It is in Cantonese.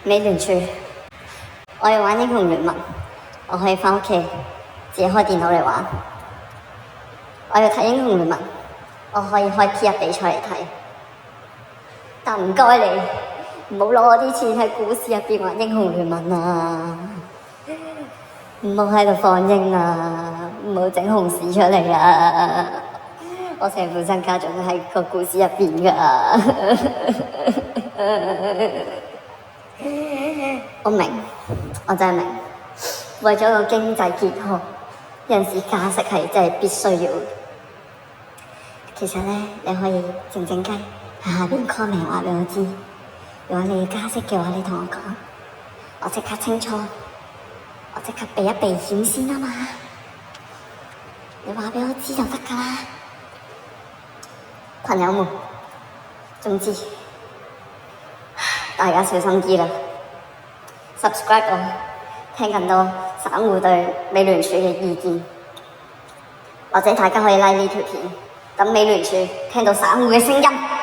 美聯儲，我要玩英雄聯盟，我可以返屋企自己開電腦嚟玩。我要睇英雄聯盟，我可以開 T1 比賽嚟睇。但唔該你，唔好攞我啲錢喺股市入邊玩英雄聯盟啊！唔好喺度放鷹啊！唔好整熊市出嚟啊！我成副身家仲喺個股市入邊㗎。我明，我真係明，為咗個經濟健康，有陣時加息係真係必須要。其實咧，你可以靜靜雞喺下邊 comment 話俾我知，如果你要加息嘅話，你同我講，我即刻清楚，我即刻避一避險先啊嘛。你話俾我知就得㗎啦，朋友們。總之，大家小心啲啦 ，subscribe 我，聽更多散戶對美聯儲嘅意見，或者大家可以 like 呢條片，等美聯儲聽到散戶嘅聲音。